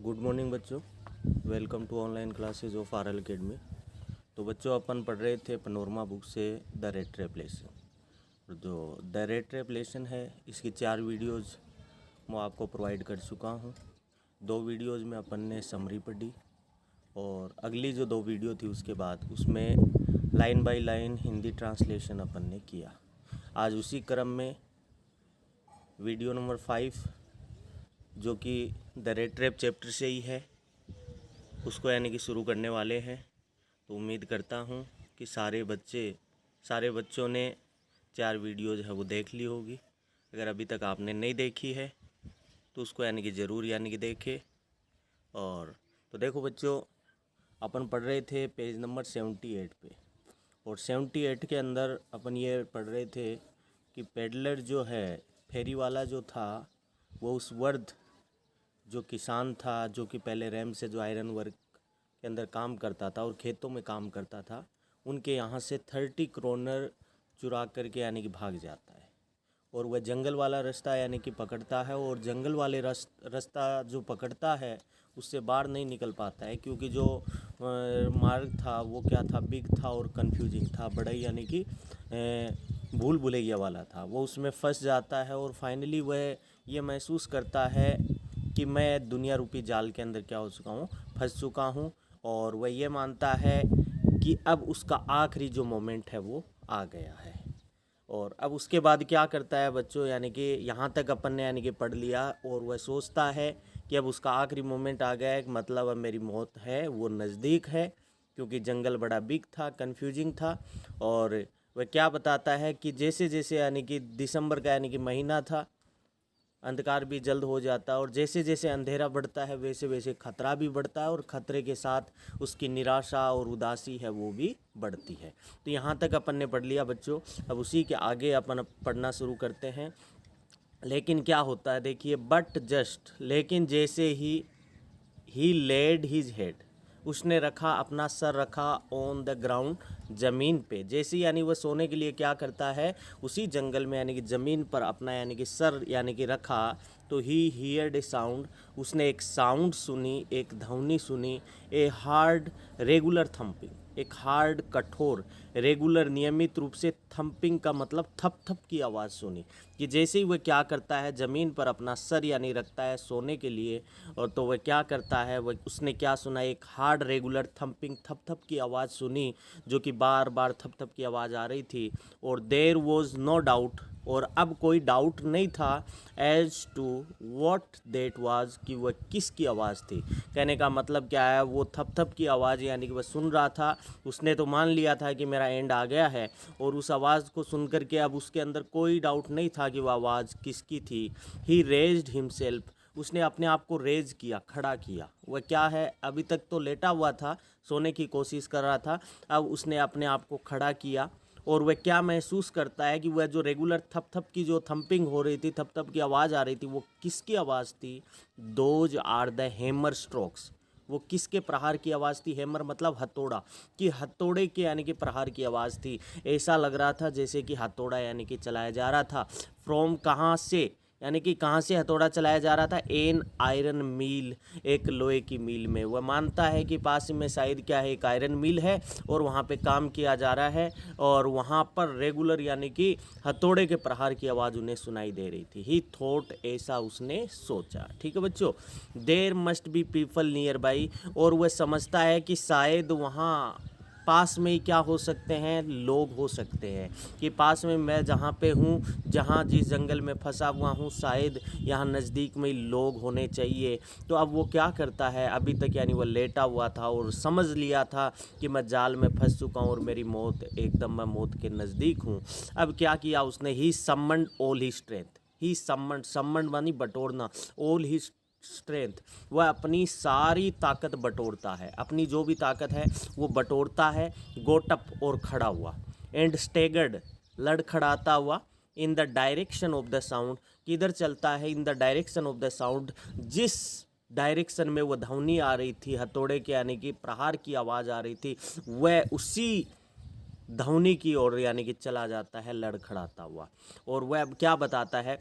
Good morning बच्चों, welcome to online classes of RL academy. तो बच्चों अपन पढ़ रहे थे पनोरमा बुक से द रेट ट्रैप लेसन। जो द रेट ट्रैप लेसन है इसकी 4 वीडियोज़ मैं आपको प्रोवाइड कर चुका हूँ। 2 वीडियोज़ में अपन ने समरी पढ़ी और अगली जो 2 वीडियो थी उसके बाद उसमें line by line Hindi translation अपन ने किया। आज उसी क्रम में वीडियो नंबर 5 जो कि द रेट ट्रैप चैप्टर से ही है उसको यानी कि शुरू करने वाले हैं। तो उम्मीद करता हूँ कि सारे बच्चों ने 4 वीडियोज़ है वो देख ली होगी। अगर अभी तक आपने नहीं देखी है तो उसको यानी कि ज़रूर यानी कि देखें। और तो देखो बच्चों, अपन पढ़ रहे थे पेज नंबर 78 पे, और 78 के अंदर अपन ये पढ़ रहे थे कि पेडलर जो है, फेरी वाला जो था, वो उस वर्द जो किसान था, जो कि पहले रैम से जो आयरन वर्क के अंदर काम करता था और खेतों में काम करता था, उनके यहाँ से 30 क्रोनर चुरा करके यानी कि भाग जाता है। और वह जंगल वाला रास्ता यानी कि पकड़ता है, और जंगल वाले रास्ता जो पकड़ता है उससे बाहर नहीं निकल पाता है, क्योंकि जो मार्ग था वो क्या था, बिग था और कंफ्यूजिंग था, बड़ा यानी कि भूल भुलैया वाला था। वो उसमें फंस जाता है और फाइनली वह ये महसूस करता है कि मैं दुनिया रूपी जाल के अंदर क्या हो चुका हूँ, फंस चुका हूँ। और वह ये मानता है कि अब उसका आखिरी जो मोमेंट है वो आ गया है। और अब उसके बाद क्या करता है बच्चों, यानी कि यहाँ तक अपन ने यानी कि पढ़ लिया, और वह सोचता है कि अब उसका आखिरी मोमेंट आ गया है, मतलब अब मेरी मौत है वो नज़दीक है, क्योंकि जंगल बड़ा बिग था, कन्फ्यूजिंग था। और वह क्या बताता है कि जैसे जैसे यानी कि दिसंबर का यानी कि महीना था, अंधकार भी जल्द हो जाता है, और जैसे जैसे अंधेरा बढ़ता है वैसे वैसे खतरा भी बढ़ता है, और खतरे के साथ उसकी निराशा और उदासी है वो भी बढ़ती है। तो यहाँ तक अपन ने पढ़ लिया बच्चों। अब उसी के आगे अपन पढ़ना शुरू करते हैं। लेकिन क्या होता है देखिए, बट जस्ट, लेकिन जैसे ही लेड हिज हेड, उसने रखा अपना सर रखा ऑन द ग्राउंड, ज़मीन पे। जैसे यानी वह सोने के लिए क्या करता है, उसी जंगल में यानी कि ज़मीन पर अपना यानी कि सर यानी कि रखा, तो ही हियर्ड ए साउंड, उसने एक साउंड सुनी, एक ध्वनि सुनी, ए हार्ड रेगुलर थम्पिंग, एक हार्ड कठोर, रेगुलर नियमित रूप से, थम्पिंग का मतलब थप थप की आवाज़ सुनी। कि जैसे ही वह क्या करता है, ज़मीन पर अपना सर यानी रखता है सोने के लिए, और तो वह क्या करता है, वह उसने क्या सुना, एक हार्ड रेगुलर थम्पिंग, थप थप की आवाज़ सुनी, जो कि बार बार थप थप की आवाज़ आ रही थी। और देयर वॉज नो डाउट, और अब कोई डाउट नहीं था, as to what that was, कि वह किसकी आवाज़ थी। कहने का मतलब क्या है, वो थप थप की आवाज़ यानी कि वह सुन रहा था, उसने तो मान लिया था कि मेरा एंड आ गया है, और उस आवाज़ को सुन करके अब उसके अंदर कोई डाउट नहीं था कि वह आवाज़ किसकी थी। ही रेज्ड हिमसेल्फ, उसने अपने आप को रेज किया, खड़ा किया। वह क्या है, अभी तक तो लेटा हुआ था, सोने की कोशिश कर रहा था, अब उसने अपने आप को खड़ा किया। और वह क्या महसूस करता है कि वह जो रेगुलर थप थप की जो थम्पिंग हो रही थी, थप थप की आवाज़ आ रही थी, वो किसकी आवाज़ थी, those are the hammer strokes, वो किसके प्रहार की आवाज़ थी। हैमर मतलब हथौड़ा, कि हथौड़े के यानी कि प्रहार की आवाज़ थी। ऐसा लग रहा था जैसे कि हथौड़ा यानी कि चलाया जा रहा था। फ्रॉम कहाँ से, यानी कि कहाँ से हथौड़ा चलाया जा रहा था, एन आयरन मिल, एक लोहे की मिल में। वह मानता है कि पास में शायद क्या है, एक आयरन मिल है, और वहाँ पे काम किया जा रहा है, और वहाँ पर रेगुलर यानी कि हथौड़े के प्रहार की आवाज़ उन्हें सुनाई दे रही थी। ही थॉट, ऐसा उसने सोचा। ठीक है बच्चों, there must be people nearby, और वह समझता है कि शायद वहाँ पास में ही क्या हो सकते हैं, लोग हो सकते हैं, कि पास में मैं जहाँ पे हूँ, जहाँ जिस जंगल में फंसा हुआ हूँ, शायद यहाँ नज़दीक में ही लोग होने चाहिए। तो अब वो क्या करता है, अभी तक यानी वो लेटा हुआ था और समझ लिया था कि मैं जाल में फंस चुका हूँ और मेरी मौत एकदम, मैं मौत के नज़दीक हूँ। अब क्या किया उसने, he summoned all his strength, he summoned मानी बटोरना, ऑल ही स्ट्रेंथ, वह अपनी सारी ताकत बटोरता है, अपनी जो भी ताकत है वो बटोरता है, गोटअप और खड़ा हुआ, एंड स्टेगर्ड, लड़खड़ाता हुआ, in the direction of the sound, किधर चलता है, in the direction of the sound, जिस डायरेक्शन में वह ध्वनि आ रही थी, हथौड़े के यानी कि प्रहार की आवाज़ आ रही थी, वह उसी ध्वनि की ओर यानी कि चला जाता है, लड़खड़ाता हुआ। और वह अब क्या बताता है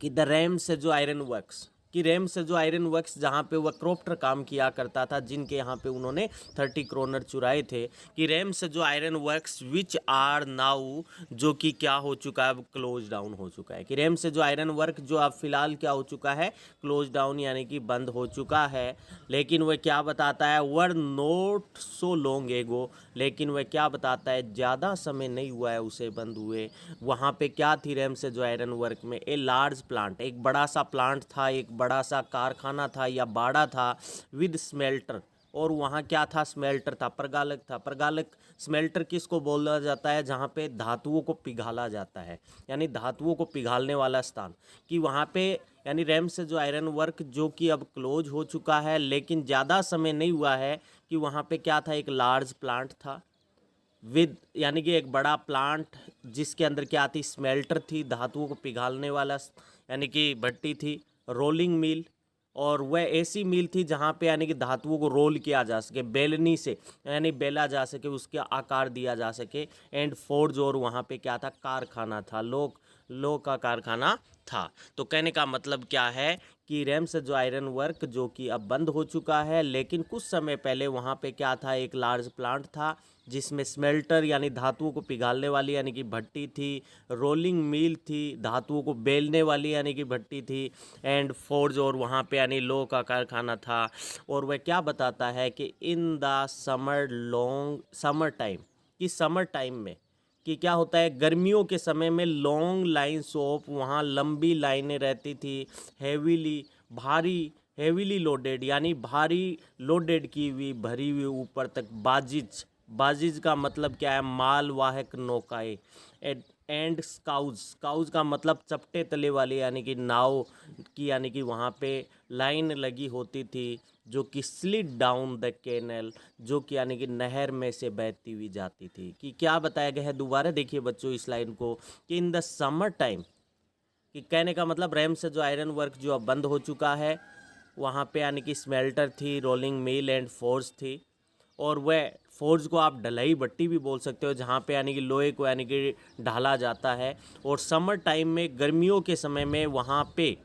कि द रैम से जो आयरन वर्क्स, कि रेम्स जो आयरन वर्क्स जहाँ पे वह क्रॉफ्टर काम किया करता था, जिनके यहाँ पे उन्होंने 30 करोड़ चुराए थे, कि रेम्स जो iron works which are now, जो कि क्या हो चुका है, अब क्लोज डाउन हो चुका है। कि रेम्स जो आयरन वर्क जो अब फिलहाल क्या हो चुका है, क्लोज डाउन यानी कि बंद हो चुका है। लेकिन वह क्या बताता है, वर नोट सो लॉन्ग एगो, लेकिन वह क्या बताता है, ज़्यादा समय नहीं हुआ है उसे बंद हुए। वहाँ पे क्या थी रेम्स जो आयरन वर्क में, ए लार्ज प्लांट, एक बड़ा सा प्लांट था, एक बड़ा सा कारखाना था या बाड़ा था, विद स्मेल्टर, और वहाँ क्या था, स्मेल्टर था, प्रगालक था। प्रगालक स्मेल्टर किसको बोला जाता है, जहाँ पे धातुओं को पिघाला जाता है, यानी धातुओं को पिघालने वाला स्थान। कि वहाँ पे यानी रेम्स जो आयरन वर्क जो कि अब क्लोज हो चुका है, लेकिन ज़्यादा समय नहीं हुआ है, कि वहाँ पे क्या था, एक लार्ज प्लांट था विद, यानी कि एक बड़ा प्लांट जिसके अंदर क्या थी, स्मेल्टर थी, धातुओं को पिघालने वाला यानी कि भट्टी थी, रोलिंग मिल, और वह ऐसी मिल थी जहाँ पे यानी कि धातुओं को रोल किया जा सके, बेलनी से यानी बेला जा सके, उसके आकार दिया जा सके, एंड फोर्ज, और वहाँ पे क्या था, कारखाना था, लो का कारखाना था। तो कहने का मतलब क्या है कि रेम्स जो आयरन वर्क जो कि अब बंद हो चुका है, लेकिन कुछ समय पहले वहाँ पे क्या था, एक लार्ज प्लांट था जिसमें स्मेल्टर यानी धातुओं को पिघालने वाली यानी कि भट्टी थी, रोलिंग मिल थी, धातुओं को बेलने वाली यानी कि भट्टी थी, एंड फोर्ज, और वहाँ पे यानी लो का कारखाना था। और वह क्या बताता है कि इन द समर टाइम, कि समर टाइम में कि क्या होता है, गर्मियों के समय में लॉन्ग लाइन्स ऑफ, वहाँ लंबी लाइनें रहती थी, हेवीली लोडेड, यानी भारी लोडेड की हुई, भरी हुई ऊपर तक, बाजिज का मतलब क्या है, माल वाहक नौकाएं, एंड स्काउज का मतलब चपटे तले वाले यानी कि नाव की, यानी कि वहाँ पे लाइन लगी होती थी जो कि स्लिड डाउन द कैनल, जो कि यानी कि नहर में से बहती हुई जाती थी। कि क्या बताया गया है, दोबारा देखिए बच्चों इस लाइन को, कि इन द समर टाइम, कि कहने का मतलब रेम्स जो आयरन वर्क जो अब बंद हो चुका है, वहाँ पे यानी कि स्मेल्टर थी, रोलिंग मिल एंड फोर्ज थी, और वह फोर्ज को आप ढलाई भट्टी भी बोल सकते हो, जहाँ पे यानी कि लोहे को यानी कि ढाला जाता है। और समर टाइम में, गर्मियों के समय में, वहाँ पे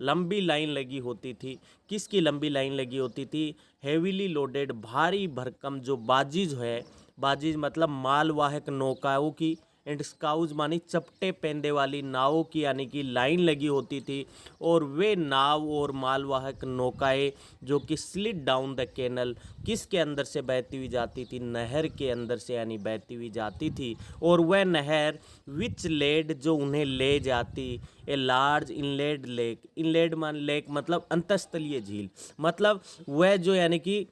लंबी लाइन लगी होती थी। किसकी लंबी लाइन लगी होती थी, हेवीली लोडेड, भारी भरकम जो बाजिज है, बाजिज मतलब मालवाहक नौकाओं की, एंड स्काउज मानी चपटे पेंदे वाली नावों की यानी कि लाइन लगी होती थी। और वे नाव और मालवाहक नौकाएं जो कि स्लिड डाउन द कैनल, किसके अंदर से बहती हुई जाती थी, नहर के अंदर से यानी बहती हुई जाती थी। और वह नहर विच लेड, जो उन्हें ले जाती, a large inlaid lake, inlaid मान लेक मतलब अंतस्थलीय झील, मतलब वह जो यानी कि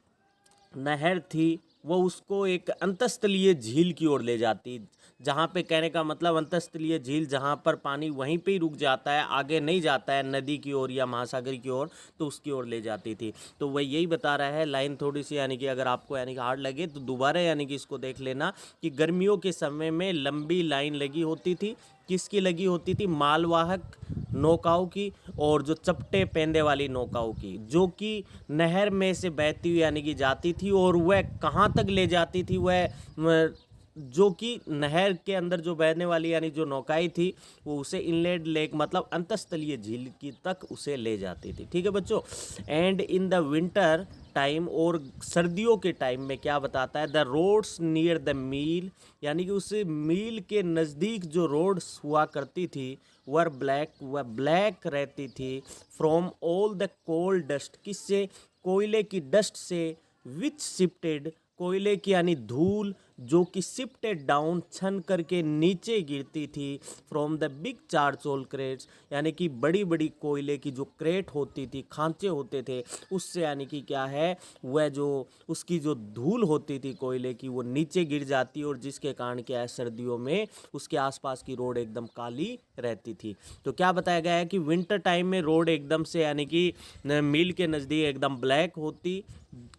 नहर थी वो उसको एक अंतस्थलीय झील की ओर ले जाती, जहाँ पे कहने का मतलब अंतस्थलीय झील जहाँ पर पानी वहीं पे ही रुक जाता है, आगे नहीं जाता है नदी की ओर या महासागर की ओर, तो उसकी ओर ले जाती थी। तो वह यही बता रहा है, लाइन थोड़ी सी यानी कि अगर आपको यानी कि हार्ड लगे तो दोबारा यानी कि इसको देख लेना, कि गर्मियों के समय में लंबी लाइन लगी होती थी, किसकी लगी होती थी, मालवाहक नौकाओं की, और जो चपटे पेंदे वाली नौकाओं की, जो कि नहर में से बहती हुई यानी कि जाती थी। और वह कहाँ तक ले जाती थी, वह जो कि नहर के अंदर जो बहने वाली यानी जो नौकाई थी, वो उसे इनलेट लेक मतलब अंतस्थलीय झील की तक उसे ले जाती थी। ठीक है बच्चों। And in the winter time, और सर्दियों के टाइम में क्या बताता है, the roads near the mill, यानी कि उस मील के नज़दीक जो रोड्स हुआ करती थी वह ब्लैक रहती थी, from all the coal dust, किससे, कोयले की डस्ट से, विच शिफ्टेड, कोयले की यानी धूल जो कि शिफ्टेड डाउन, छन करके नीचे गिरती थी, from the big charcoal crates, यानी कि बड़ी बड़ी कोयले की जो क्रेट होती थी, खांचे होते थे, उससे यानी कि क्या है, वह जो उसकी जो धूल होती थी कोयले की वो नीचे गिर जाती, और जिसके कारण क्या है, सर्दियों में उसके आसपास की रोड एकदम काली रहती थी। तो क्या बताया गया है कि विंटर टाइम में रोड एकदम से यानी कि मील के नज़दीक एकदम ब्लैक होती,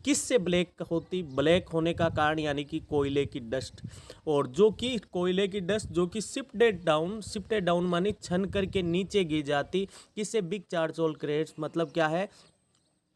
किससे ब्लैक होती, ब्लैक होने का कारण यानी कि कोयले की डस्ट, और जो कि कोयले की डस्ट जो कि शिफ्टेड डाउन मानी छन करके नीचे गिर जाती, किससे, बिग चारकोल क्रेट्स, मतलब क्या है,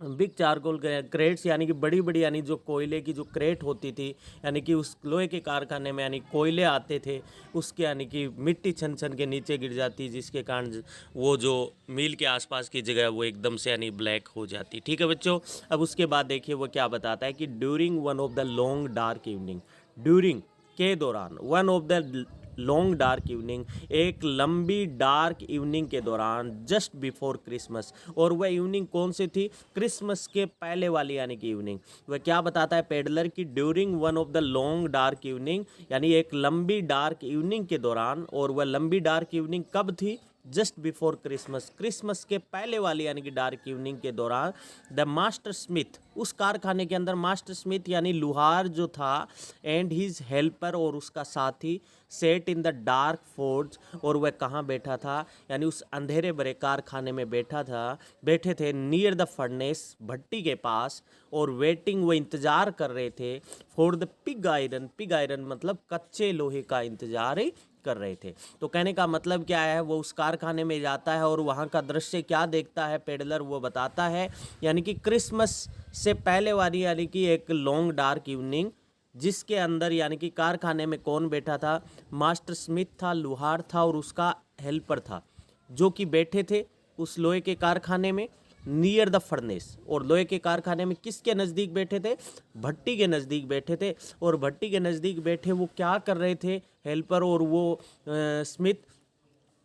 बिग चारकोल क्रेट्स यानी कि बड़ी बड़ी यानी जो कोयले की जो क्रेट होती थी, यानी कि उस लोहे के कारखाने में यानी कोयले आते थे, उसके यानी कि मिट्टी छन छन के नीचे गिर जाती, जिसके कारण वो जो मिल के आसपास की जगह वो एकदम से यानी ब्लैक हो जाती। ठीक है बच्चों, अब उसके बाद देखिए वो क्या बताता है कि during one of the long dark evening, during के दौरान, one of the long dark evening, एक लंबी डार्क इवनिंग के दौरान, जस्ट बिफोर क्रिसमस, और वह इवनिंग कौन सी थी? क्रिसमस के पहले वाली यानी कि इवनिंग। वह क्या बताता है पेडलर कि during one of the long dark evening, यानी एक लंबी डार्क इवनिंग के दौरान, और वह लंबी डार्क इवनिंग कब थी? जस्ट बिफोर क्रिसमस, क्रिसमस के पहले वाली यानी कि डार्क इवनिंग के दौरान, द मास्टर स्मिथ, उस कारखाने के अंदर मास्टर स्मिथ यानी लुहार जो था, एंड हिज हेल्पर, और उसका साथी, set in the dark forge, और वह कहाँ बैठा था? यानी उस अंधेरे भरे कारखाने में बैठे थे, नियर द फर्नेस, भट्टी के पास, और वेटिंग, वो इंतजार कर रहे थे, for the pig iron, pig iron मतलब कच्चे लोहे का इंतजार कर रहे थे। तो कहने का मतलब क्या है, वो उस कारखाने में जाता है और वहाँ का दृश्य क्या देखता है पेडलर, वो बताता है, यानी कि क्रिसमस से पहले वाली यानी कि एक लॉन्ग डार्क इवनिंग, जिसके अंदर यानी कि कारखाने में कौन बैठा था? मास्टर स्मिथ था, लुहार था, और उसका हेल्पर था, जो कि बैठे थे उस लोहे के कारखाने में, नियर द फर्नेस, और लोहे के कारखाने में किसके नज़दीक बैठे थे? भट्टी के नज़दीक बैठे थे। और भट्टी के नज़दीक बैठे वो क्या कर रहे थे? हेल्पर और वो स्मिथ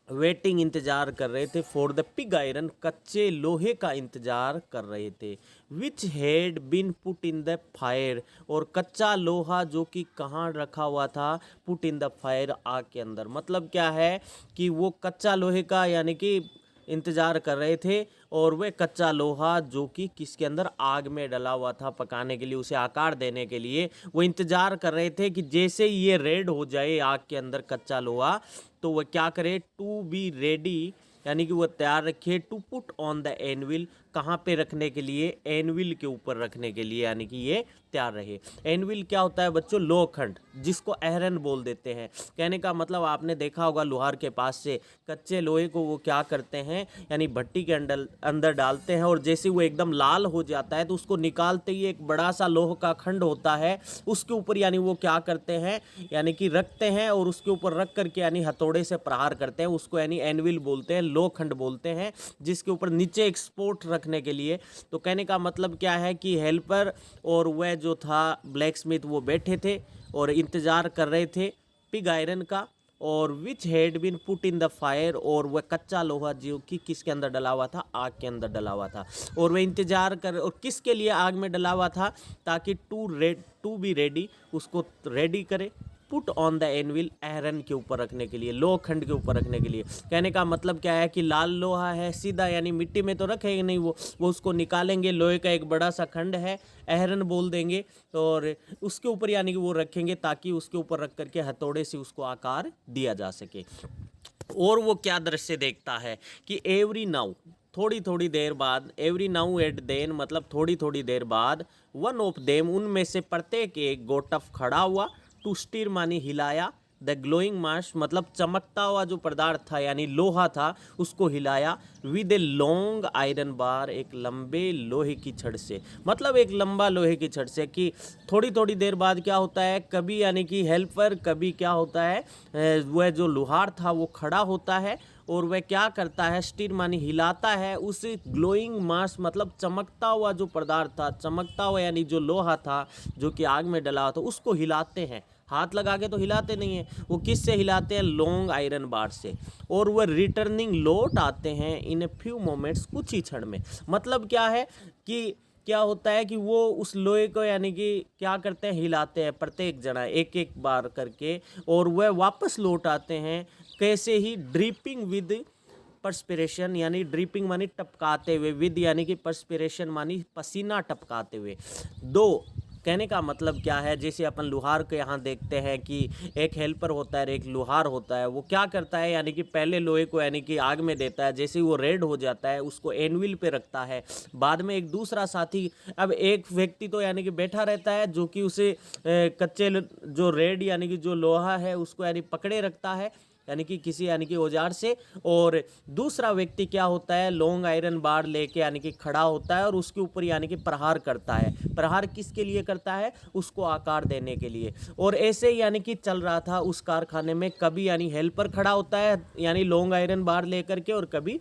वेटिंग, इंतजार कर रहे थे, फॉर द पिग आयरन, कच्चे लोहे का इंतजार कर रहे थे, which had been put in the fire, और कच्चा लोहा जो कि कहाँ रखा हुआ था? पुट इन द फायर, आग के अंदर। मतलब क्या है कि वो कच्चा लोहे का यानी कि इंतजार कर रहे थे, और वह कच्चा लोहा जो कि किसके अंदर? आग में डला हुआ था पकाने के लिए, उसे आकार देने के लिए वो इंतजार कर रहे थे कि जैसे ये रेड हो जाए आग के अंदर कच्चा लोहा, तो वह क्या करे? टू बी रेडी, यानी कि वह तैयार रखे, to put on the anvil, कहाँ पे रखने के लिए? एनविल के ऊपर रखने के लिए, यानी कि ये तैयार रहे। एनविल क्या होता है बच्चों? लोखंड, जिसको अहरन बोल देते हैं। कहने का मतलब आपने देखा होगा लोहार के पास से कच्चे लोहे को वो क्या करते हैं, यानी भट्टी के अंदर डालते हैं, और जैसे वो एकदम लाल हो जाता है तो उसको निकालते ही एक बड़ा सा लोह का खंड होता है, उसके ऊपर यानी वो क्या करते हैं, यानी कि रखते हैं, और उसके ऊपर रख करके यानी हथौड़े से प्रहार करते हैं, उसको यानी एनविल बोलते हैं, लोखंड बोलते हैं, जिसके ऊपर नीचे एक स्पोर्ट रखने के लिए। तो कहने का मतलब क्या है कि हेल्पर और वह जो था ब्लैक स्मिथ, वो बैठे थे और इंतजार कर रहे थे पिग आयरन का, और which had been put in the fire, और वह कच्चा लोहा जो कि किसके अंदर डला हुआ था? आग के अंदर डला हुआ था। और वह इंतजार कर, और किसके लिए आग में डला हुआ था? ताकि टू बी रेडी, उसको रेडी करे, पुट ऑन द एनविल, अहरन के ऊपर रखने के लिए, लोखंड के ऊपर रखने के लिए। कहने का मतलब क्या है कि लाल लोहा है, सीधा यानी मिट्टी में तो रखेंगे नहीं, वो उसको निकालेंगे, लोहे का एक बड़ा सा खंड है, अहरन बोल देंगे, और उसके ऊपर यानी कि वो रखेंगे, ताकि उसके ऊपर रख करके हथौड़े से उसको आकार दिया जा सके। और वो क्या दृश्य देखता है कि एवरी नाउ, थोड़ी थोड़ी देर बाद, एवरी नाउ एट देन मतलब थोड़ी थोड़ी देर बाद, वन ऑफ देम, उनमें से प्रत्येक एक, गोट ऑफ खड़ा हुआ, टू स्टीर मानी हिलाया, द ग्लोइंग मास मतलब चमकता हुआ जो पदार्थ था यानी लोहा था उसको हिलाया, with a long iron bar, एक लंबे लोहे की छड़ से, मतलब एक लंबा लोहे की छड़ से। कि थोड़ी थोड़ी देर बाद क्या होता है, कभी यानी कि हेल्पर, कभी क्या होता है, वह जो लोहार था वो खड़ा होता है, और वह क्या करता है, स्टीर मानी हिलाता है उस ग्लोइंग मास मतलब चमकता हुआ जो पदार्थ था, चमकता हुआ यानी जो लोहा था जो कि आग में डला हुआ था, उसको हिलाते हैं। हाथ लगा के तो हिलाते नहीं हैं, वो किस से हिलाते हैं? लॉन्ग आयरन बार से। और वह रिटर्निंग लौट आते हैं इन ए फ्यू मोमेंट्स, कुछ ही क्षण में। मतलब क्या है कि क्या होता है कि वो उस लोहे को यानी कि क्या करते हैं, हिलाते हैं प्रत्येक जना एक एक बार करके, और वह वापस लौट आते हैं कैसे ही, ड्रिपिंग विद परस्पिरेशन, यानी ड्रिपिंग मानी टपकाते हुए, विद यानी कि परस्पिरेशन मानी पसीना टपकाते हुए। दो कहने का मतलब क्या है, जैसे अपन लोहार के यहाँ देखते हैं कि एक हेल्पर होता है एक लोहार होता है, वो क्या करता है यानी कि पहले लोहे को यानी कि आग में देता है, जैसे ही वो रेड हो जाता है उसको एनविल पे रखता है, बाद में एक दूसरा साथी, अब एक व्यक्ति तो यानी कि बैठा रहता है जो कि उसे कच्चे जो रेड यानी कि जो लोहा है उसको यानी पकड़े रखता है, यानी कि किसी यानी कि औजार से, और दूसरा व्यक्ति क्या होता है, लॉन्ग आयरन बार लेके यानी कि खड़ा होता है और उसके ऊपर यानी कि प्रहार करता है। प्रहार किसके लिए करता है, उसको आकार देने के लिए। और ऐसे यानी कि चल रहा था उस कारखाने में, कभी यानी हेल्पर खड़ा होता है यानी लॉन्ग आयरन बार लेकर के, और कभी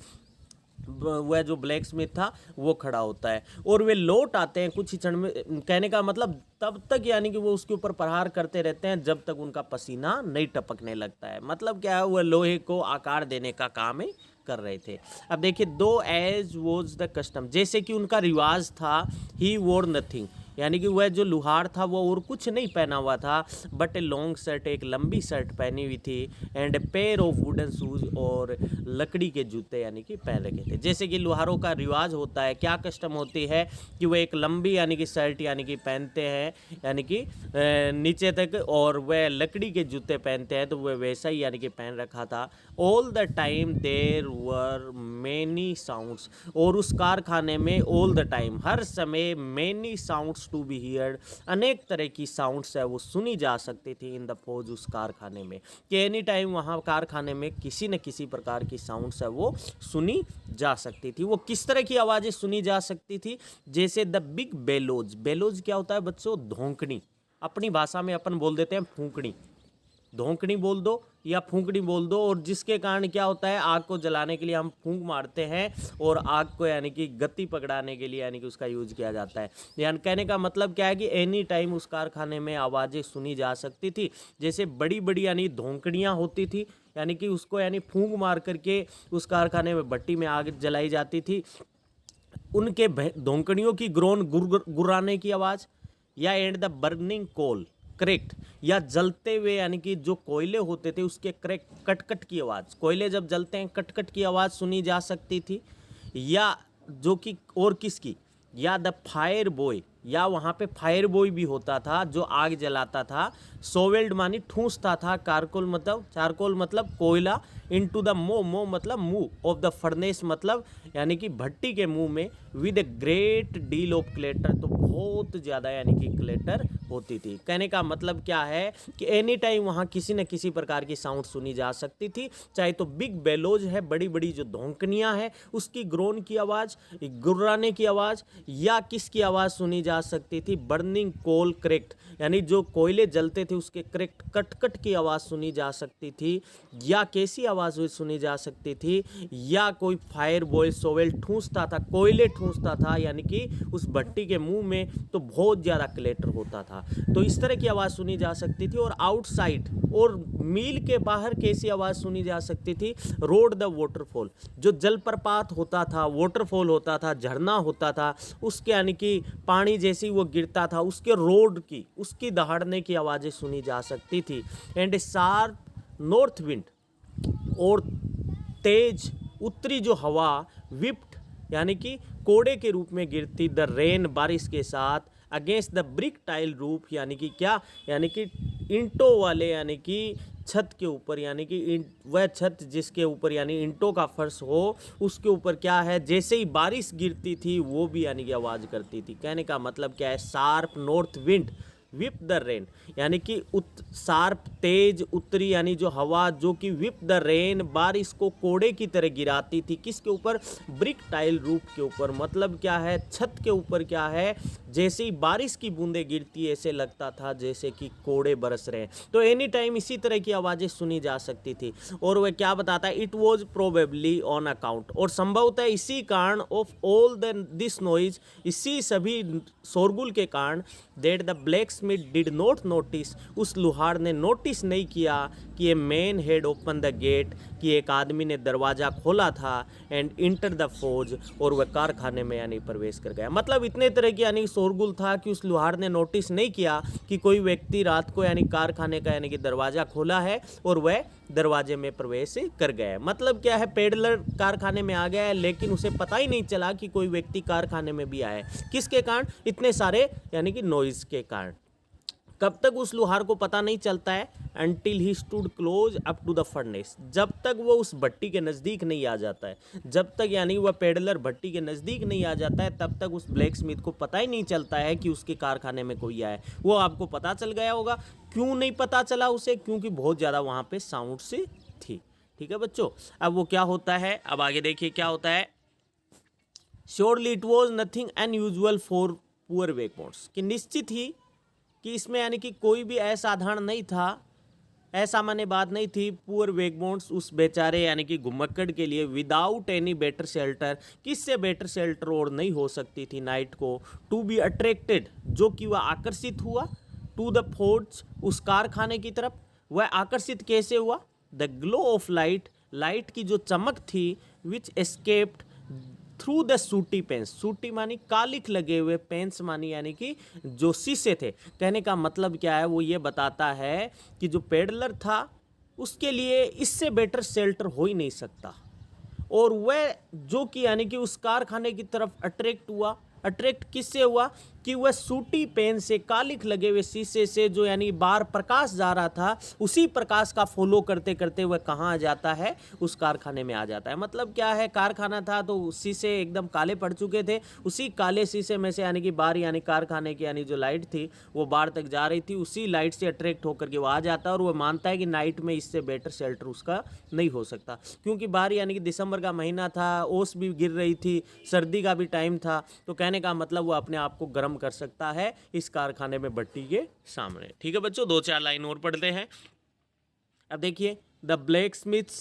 वह जो ब्लैक स्मिथ था वो खड़ा होता है, और वे लौट आते हैं कुछ ही क्षण में। कहने का मतलब तब तक यानी कि वो उसके ऊपर प्रहार करते रहते हैं जब तक उनका पसीना नहीं टपकने लगता है। मतलब क्या है, वह लोहे को आकार देने का काम ही कर रहे थे। अब देखिए, दो एज वॉज द कस्टम, जैसे कि उनका रिवाज था, ही वोर नथिंग, यानी कि वह जो लुहार था वो और कुछ नहीं पहना हुआ था, बट ए लॉन्ग शर्ट, एक लंबी शर्ट पहनी हुई थी, and a pair of wooden shoes, और लकड़ी के जूते यानी कि पहन रखे थे। जैसे कि लुहारों का रिवाज होता है, क्या कस्टम होती है कि वह एक लंबी यानी कि शर्ट यानी कि पहनते हैं यानी कि नीचे तक, और वह लकड़ी के जूते पहनते हैं, तो वह वैसा ही यानी कि पहन रखा था। All the time there were many sounds, और उस कारखाने में ऑल द टाइम, हर समय, many sounds to be heard, अनेक तरह की साउंड्स है वो सुनी जा सकती थी इन द फौज, उस कारखाने में, कि एनी टाइम वहाँ कारखाने में किसी न किसी प्रकार की साउंड्स है वो सुनी जा सकती थी। वो किस तरह की आवाज़ें सुनी जा सकती थी, जैसे द बिग बेलोज। बेलोज क्या होता है बच्चों, धोंकनी, अपनी भाषा में अपन बोल देते हैं फूंकनी, धोंकनी बोल दो या फूंकनी बोल दो, और जिसके कारण क्या होता है, आग को जलाने के लिए हम फूंक मारते हैं, और आग को यानी कि गति पकड़ाने के लिए यानी कि उसका यूज किया जाता है। यानी कहने का मतलब क्या है कि एनी टाइम उस कारखाने में आवाज़ें सुनी जा सकती थी। जैसे बड़ी बड़ी यानी धोंकनियाँ होती थी, यानी कि उसको यानी फूंक मार करके उस कारखाने में भट्टी में आग जलाई जाती थी, उनके धोंकनियों की ग्रोन गुर्राने की आवाज़, या and the burning coal cracked, या जलते हुए यानी कि जो कोयले होते थे उसके क्रैक कटकट की आवाज़, कोयले जब जलते हैं कटकट की आवाज़ सुनी जा सकती थी। या जो कि और किसकी, या द फायर बॉय, या वहाँ पे फायर बॉय भी होता था जो आग जलाता था। सोवेल्ड मानी ठूंसता था, चारकोल मतलब कोयला, इनटू द मो मतलब मुंह, ऑफ द फर्नेस मतलब यानी कि भट्टी के मुंह में, with a great deal of clutter, तो बहुत ज़्यादा यानी कि क्लेटर होती थी। कहने का मतलब क्या है कि एनी टाइम वहाँ किसी न किसी प्रकार की साउंड सुनी जा सकती थी, चाहे तो बिग बेलोज है, बड़ी बड़ी जो धोंकनियाँ हैं उसकी ग्रोन की आवाज़, गुर्राने की आवाज़, या किसकी आवाज़ सुनी जा सकती थी, बर्निंग कोल क्रेक्ट, यानी जो कोयले जलते थे उसके क्रेक्ट कटकट की आवाज़ सुनी जा सकती थी। या कैसी आवाज़ सुनी जा सकती थी, या कोई फायर बॉय सोवेल ठूंसता था, कोयले ठूंसता था यानी कि उस भट्टी के मुंह में, तो बहुत ज़्यादा क्लेटर होता था, तो इस तरह की आवाज़ सुनी जा सकती थी। और आउटसाइड और मील के बाहर कैसी आवाज़ सुनी जा सकती थी, रोड द वाटरफॉल, जो जलप्रपात होता था, वाटरफॉल होता था, झरना होता था, उसके यानी कि पानी जैसे वो गिरता था उसके रोड की, उसकी दहाड़ने की आवाज़ें सुनी जा सकती थी। एंड शार्प नॉर्थ विंड, और तेज उत्तरी जो हवा, विप्ट यानी कि कोड़े के रूप में गिरती, द रेन बारिश के साथ, against the brick tile roof, यानी कि क्या, यानी कि इंटों वाले यानी कि छत के ऊपर, यानी कि वह छत जिसके ऊपर यानी इंटों का फर्श हो उसके ऊपर क्या है, जैसे ही बारिश गिरती थी वो भी यानी कि आवाज़ करती थी। कहने का मतलब क्या है, sharp north wind whip the rain, यानी कि शार्प तेज उत्तरी यानी जो हवा, जो कि विप द रेन, बारिश को कोड़े की तरह गिराती थी, किसके ऊपर, ब्रिक टाइल रूफ के ऊपर। मतलब क्या है, छत के ऊपर क्या है, जैसे ही बारिश की बूंदें गिरती ऐसे लगता था जैसे कि कोड़े बरस रहे हैं। तो एनी टाइम इसी तरह की आवाज़ें सुनी जा सकती थी। और वह क्या बताता है, it was probably on account, और संभवतः इसी कारण, ऑफ ऑल दिस नॉइज, इसी सभी शोरगुल के कारण, that the blacksmith did not notice, उस लुहार ने नोटिस नहीं किया कि a man had open the gate, कि एक आदमी ने दरवाज़ा खोला था, एंड इंटर द फौज, और वह कारखाने में यानी प्रवेश कर गया। मतलब इतने तरह की यानी शोरगुल था कि उस लुहार ने नोटिस नहीं किया कि कोई व्यक्ति रात को यानी कारखाने का यानी कि दरवाज़ा खोला है और वह दरवाजे में प्रवेश कर गया। मतलब क्या है, पेडलर कारखाने में आ गया है लेकिन उसे पता ही नहीं चला कि कोई व्यक्ति कारखाने में भी आया है। किसके कारण, इतने सारे यानी कि नॉइज़ के कारण। कब तक उस लुहार को पता नहीं चलता है, until he stood close up to the furnace, जब तक वो उस भट्टी के नज़दीक नहीं आ जाता है, जब तक यानी वह पेडलर भट्टी के नज़दीक नहीं आ जाता है तब तक उस ब्लैक स्मिथ को पता ही नहीं चलता है कि उसके कारखाने में कोई आया है। वो आपको पता चल गया होगा, क्यों नहीं पता चला उसे, क्योंकि बहुत ज़्यादा वहाँ पे साउंड से थी। ठीक है बच्चों। अब वो क्या होता है, अब आगे देखिए क्या होता है। Surely it was nothing unusual for poor vagabonds, कि निश्चित ही कि इसमें यानी कि कोई भी असाधारण नहीं था, असामान्य बात नहीं थी पुअर वेगबोन्ड्स उस बेचारे यानी कि घुमक्कड़ के लिए, विदाउट एनी बेटर शेल्टर, किससे बेटर शेल्टर और नहीं हो सकती थी नाइट को, टू बी अट्रैक्टेड, जो कि वह आकर्षित हुआ, टू द फोर्ट्स, उस कारखाने की तरफ। वह आकर्षित कैसे हुआ, the glow of light, light की जो चमक थी, which escaped through the sooty panes, sooty मानी कालिख लगे हुए, पेंस मानी यानी कि जो शीशे थे। कहने का मतलब क्या है, वो ये बताता है कि जो पेडलर था उसके लिए इससे बेटर शेल्टर हो ही नहीं सकता, और वह जो कि यानी कि उस कारखाने की तरफ अट्रैक्ट हुआ। अट्रैक्ट किससे हुआ कि वह सूटी पेन से, कालिख लगे हुए शीशे से जो यानी बाहर प्रकाश जा रहा था, उसी प्रकाश का फॉलो करते करते वह कहाँ आ जाता है, उस कारखाने में आ जाता है। मतलब क्या है, कारखाना था तो शीशे एकदम काले पड़ चुके थे, उसी काले शीशे में से यानी कि बाहर यानी कारखाने की यानी जो लाइट थी वो बाहर तक जा रही थी, उसी लाइट से अट्रैक्ट होकर के वो आ जाता है, और वह मानता है कि नाइट में इससे बेटर शेल्टर उसका नहीं हो सकता, क्योंकि बाहर यानी कि दिसंबर का महीना था, ओस भी गिर रही थी, सर्दी का भी टाइम था, तो कहने का मतलब वो अपने आप को गर्म कर सकता है इस कारखाने में भट्टी के सामने। ठीक है बच्चों, 2-4 लाइन और पढ़ते हैं। अब देखिए द ब्लैक स्मिथ्स,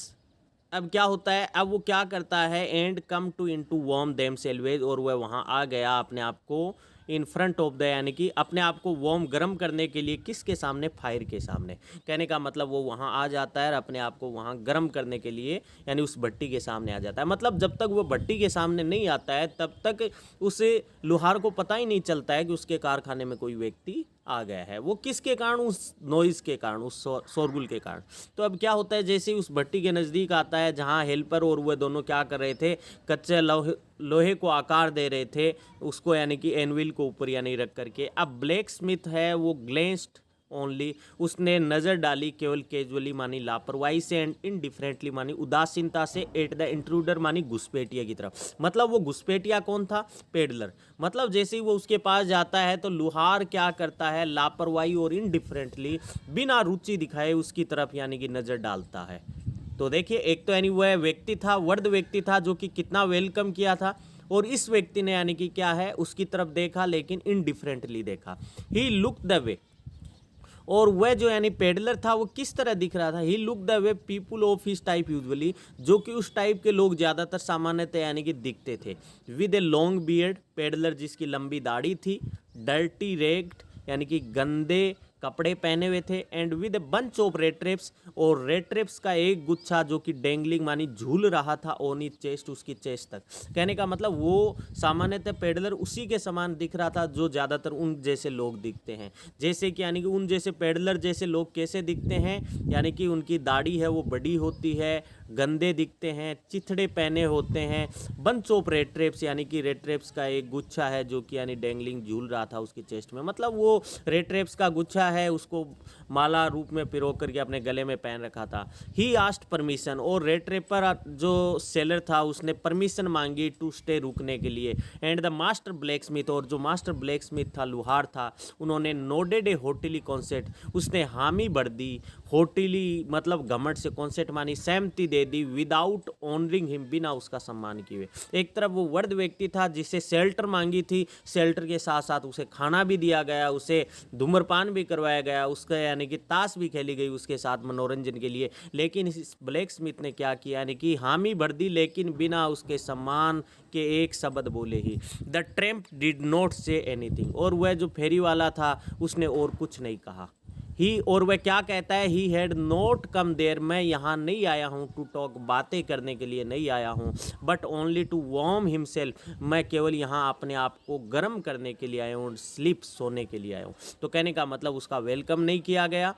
अब क्या होता है, अब वो क्या करता है, and come to into warm themselves, और वह वहाँ आ गया अपने आप को इन फ्रंट ऑफ द, यानी कि अपने आप को वार्म गर्म करने के लिए, किसके सामने, फायर के सामने। कहने का मतलब वो वहाँ आ जाता है और अपने आप को वहाँ गर्म करने के लिए यानी उस भट्टी के सामने आ जाता है। मतलब जब तक वो भट्टी के सामने नहीं आता है तब तक उसे लोहार को पता ही नहीं चलता है कि उसके कारखाने में कोई व्यक्ति आ गया है। वो किसके कारण, उस नॉइज़ के कारण, उस शोरगुल के कारण। तो अब क्या होता है, जैसे ही उस भट्टी के नज़दीक आता है जहाँ हेल्पर और वह दोनों क्या कर रहे थे, कच्चे लोहे को आकार दे रहे थे उसको, यानी कि एनविल को ऊपर यानी रख करके। अब ब्लैक स्मिथ है वो ग्लेंस्ड ओनली, उसने नज़र डाली केवल, कैजुअली मानी लापरवाही से, एंड इनडिफरेंटली मानी उदासीनता से, एट द इंट्रूडर मानी घुसपैठिया की तरफ। मतलब वो घुसपैठिया कौन था, पेडलर। मतलब जैसे ही वो उसके पास जाता है तो लुहार क्या करता है, लापरवाही और इनडिफरेंटली, बिना रुचि दिखाए उसकी तरफ यानी कि नज़र डालता है। तो देखिए एक तो यानी वह व्यक्ति था, वर्द व्यक्ति था, जो कि कितना वेलकम किया था, और इस व्यक्ति ने यानी कि क्या है, उसकी तरफ देखा लेकिन इनडिफरेंटली देखा। ही लुक द वे, और वह जो यानी पेडलर था वो किस तरह दिख रहा था, he look the way people of his type usually, जो कि उस टाइप के लोग ज़्यादातर सामान्यतः यानी कि दिखते थे। With a long beard, peddler जिसकी लंबी दाढ़ी थी, डर्टी रेग्ड यानी कि गंदे कपड़े पहने हुए थे, and with a bunch of red ट्रेप्स, और रेड ट्रेप्स का एक गुच्छा जो कि डेंगलिंग मानी झूल रहा था ऑन ही चेस्ट, उसकी चेस्ट तक। कहने का मतलब वो सामान्यतः पेडलर उसी के समान दिख रहा था जो ज़्यादातर उन जैसे लोग दिखते हैं। जैसे कि यानी कि उन जैसे पेडलर जैसे लोग कैसे दिखते हैं, यानी कि उनकी दाढ़ी है वो बड़ी होती है, गंदे दिखते हैं, चिथड़े पहने होते हैं, बंच ऑफ रेड ट्रेप्स यानी कि रेड ट्रेप्स का एक गुच्छा है जो कि यानी डेंगलिंग झूल रहा था उसकी चेस्ट में। मतलब वो रेड ट्रेप्स का गुच्छा है, उसको माला रूप में पिरो करके अपने गले में पहन रखा था। ही आस्ट परमिशन, और रेड ट्रेपर जो सेलर था उसने परमिशन मांगी टू स्टे, रुकने के लिए। And the master black Smith, और जो मास्टर ब्लैक स्मिथ था, लुहार था, उन्होंने नोडेड ए होटली कॉन्सेप्ट, उसने हामी भर दी, होटली मतलब घमंड से, कॉन्सेप्ट मानी सहमति दे दी, विदाउट ऑनरिंग हिम, बिना उसका सम्मान किए। एक तरफ वो वर्द व्यक्ति था जिसे शेल्टर मांगी थी, शेल्टर के साथ साथ उसे खाना भी दिया गया, उसे धूम्रपान भी करवाया गया, उसका यानी कि ताश भी खेली गई उसके साथ मनोरंजन के लिए। लेकिन इस ब्लैक स्मिथ ने क्या किया, यानी कि हामी भर दी लेकिन बिना उसके सम्मान के एक शब्द बोले ही। The tramp did not say anything, और वह जो फेरी वाला था उसने और कुछ नहीं कहा। ही, और वह क्या कहता है, he had not come there, मैं यहाँ नहीं आया हूँ टू टॉक, बातें करने के लिए नहीं आया हूँ, but only to warm himself, मैं केवल यहाँ अपने आप को गर्म करने के लिए आया हूँ, स्लीप, सोने के लिए आया हूँ। तो कहने का मतलब उसका वेलकम नहीं किया गया,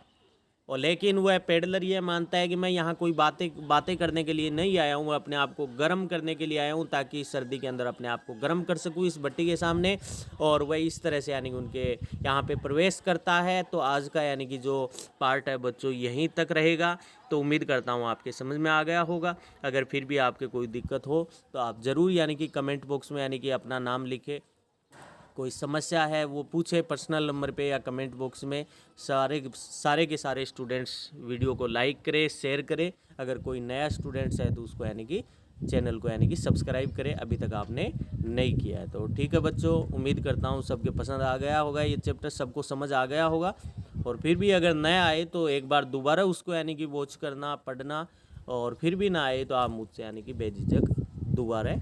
और लेकिन वह पेडलर ये मानता है कि मैं यहाँ कोई बातें करने के लिए नहीं आया हूँ, मैं अपने आप को गर्म करने के लिए आया हूँ, ताकि सर्दी के अंदर अपने आप को गर्म कर सकूँ इस भट्टी के सामने। और वह इस तरह से यानी कि उनके यहाँ पे प्रवेश करता है। तो आज का यानी कि जो पार्ट है बच्चों यहीं तक रहेगा। तो उम्मीद करता हूँ आपके समझ में आ गया होगा। अगर फिर भी आपके कोई दिक्कत हो तो आप ज़रूर यानी कि कमेंट बॉक्स में यानी कि अपना नाम लिखें, कोई समस्या है वो पूछे पर्सनल नंबर पे या कमेंट बॉक्स में। सारे के सारे स्टूडेंट्स वीडियो को लाइक करें, शेयर करें। अगर कोई नया स्टूडेंट्स है तो उसको यानी कि चैनल को यानी कि सब्सक्राइब करें, अभी तक आपने नहीं किया है तो। ठीक है बच्चों, उम्मीद करता हूँ सबके पसंद आ गया होगा, ये चैप्टर सबको समझ आ गया होगा। और फिर भी अगर नया आए तो एक बार दोबारा उसको यानी कि वॉच करना, पढ़ना, और फिर भी ना आए तो आप मुझसे यानी कि बेझिझक दोबारा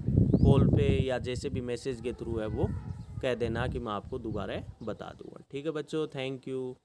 कॉल पे या जैसे भी मैसेज के थ्रू है वो कह देना कि मैं आपको दोबारा बता दूँगा। ठीक है बच्चों, थैंक यू।